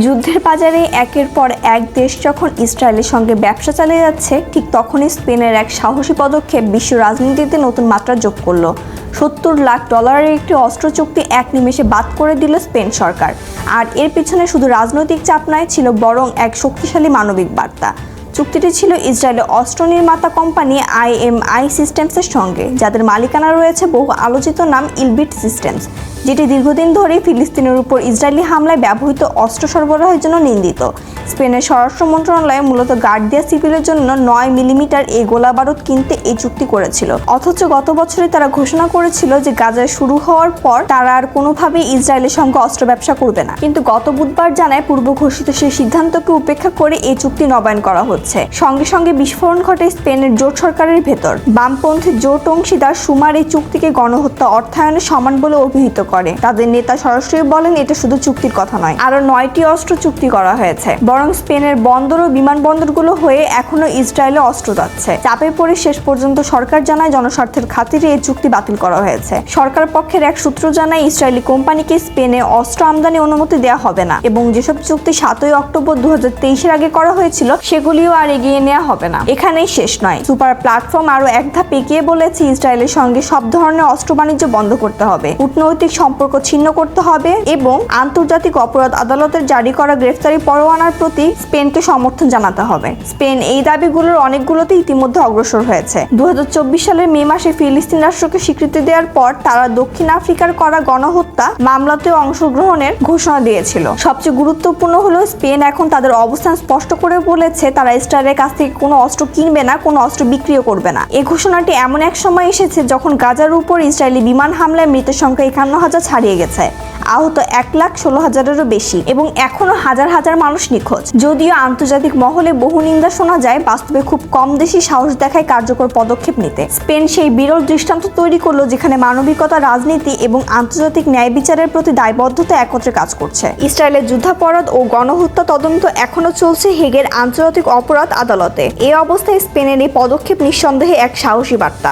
যুদ্ধের বাজারে একের পর এক দেশ যখন ইসরায়েলের সঙ্গে ব্যবসা চালিয়ে যাচ্ছে, ঠিক তখনই স্পেনের এক সাহসী পদক্ষেপ বিশ্ব রাজনীতিতে নতুন মাত্রা যোগ করলো। $70 লাখ একটি অস্ত্র চুক্তি এক নিমেষে বাদ করে দিল স্পেন সরকার। আর এর পিছনে শুধু রাজনৈতিক চাপ নয়, ছিল বরং এক শক্তিশালী মানবিক বার্তা। চুক্তিটি ছিল ইসরায়েলের অস্ত্র নির্মাতা কোম্পানি IMI সিস্টেমসের সঙ্গে, যাদের মালিকানা রয়েছে বহু আলোচিত নাম ইলবিট সিস্টেমস, যেটি দীর্ঘদিন ধরেই ফিলিস্তিনের উপর ইসরায়েলি হামলায় ব্যবহৃত অস্ত্র সরবরাহের জন্য নিন্দিত। স্পেনের স্বরাষ্ট্র মন্ত্রণালয় মূলত গার্ডিয়া সিভিলের জন্য 9 মিলিমিটার এই গোলাবারুদ কিনতে এই চুক্তি করেছিল। অথচ গত বছরে তারা ঘোষণা করেছিল যে গাজায় শুরু হওয়ার পর তারা আর কোনোভাবেই ইসরায়েলের সঙ্গে অস্ত্র ব্যবসা করবে না। কিন্তু গত বুধবার জানায় পূর্ব ঘোষিত সেই সিদ্ধান্তকে উপেক্ষা করে এই চুক্তি নবায়ন করা হচ্ছে। সঙ্গে সঙ্গে বিস্ফোরণ ঘটে স্পেনের জোট সরকারের ভেতর। বামপন্থী জোট অংশীদার সুমার এই চুক্তিকে গণহত্যা অর্থায়নের সমান বলে অভিহিত করে। তাদের নেতা সরাসরি বলেন এটা শুধু চুক্তির কথা নয়, আরো 9টি অস্ত্র চুক্তি করা হয়েছে। বরং স্পেনের বন্দর ও বিমানবন্দরগুলো হয়ে এখনো ইসরায়েলে অস্ত্র যাচ্ছে। চাপে পড়ে শেষ পর্যন্ত সরকার জানায় জনস্বার্থের খাতিরে এই চুক্তি বাতিল করা হয়েছে। সরকার পক্ষের এক সূত্র জানায় ইসরায়েলি কোম্পানিকে স্পেনে অস্ত্র আমদানি অনুমতি দেওয়া হবে না এবং যেসব চুক্তি 7 অক্টোবর 2023 আগে করা হয়েছিল সেগুলিও আর এগিয়ে নেওয়া হবে না। এখানেই শেষ নয়, সুপার প্ল্যাটফর্ম আরো এক ধাপ এগিয়ে বলেছে ইসরায়েলের সঙ্গে সব ধরনের অস্ত্র বাণিজ্য বন্ধ করতে হবে, কূটনৈতিক সম্পর্ক ছিন্ন করতে হবে এবং আন্তর্জাতিক অপরাধ আদালতের জারি করা গ্রেফতারি পরোয়ানার প্রতি স্পেনকে সমর্থন জানাতে হবে। স্পেন এই দাবিগুলোর অনেকগুলোতে ইতিমধ্যে অগ্রসর হয়েছে। 2024 সালের মে মাসে ফিলিস্তিন রাষ্ট্রকে স্বীকৃতি দেওয়ার পর তারা দক্ষিণ আফ্রিকার করা গণহত্যা মামলাতে অংশগ্রহণের ঘোষণা দিয়েছিল। সবচেয়ে গুরুত্বপূর্ণ হলো স্পেন এখন তাদের অবস্থান স্পষ্ট করে বলেছে তারা ইসরায়েলের কাছ থেকে কোনো অস্ত্র কিনবে না, কোনো অস্ত্র বিক্রিও করবে না। এই ঘোষণাটি এমন এক সময় এসেছে যখন গাজার উপর ইসরায়েলি বিমান হামলায় মৃতের সংখ্যা 51,000 ছাড়িয়ে গেছে, আহত 1,16,000-এরও বেশি এবং এখনো হাজার হাজার মানুষ নিখোঁজ। যদিও আন্তর্জাতিক মহলে বহু নিন্দা শোনা যায়, বাস্তবে খুব কম দেশই সাহস দেখায় কার্যকর পদক্ষেপ নিতে। স্পেন সেই বিরল দৃষ্টান্ত তৈরি করলো যেখানে মানবিকতা, রাজনীতি এবং আন্তর্জাতিক ন্যায় বিচারের প্রতি দায়বদ্ধতা একত্রে কাজ করছে। ইসরায়েলের যুদ্ধাপরাধ ও গণহত্যা তদন্ত এখনো চলছে হেগের আন্তর্জাতিক অপরাধ আদালতে। এই অবস্থায় স্পেনের এই পদক্ষেপ নিঃসন্দেহে এক সাহসী বার্তা।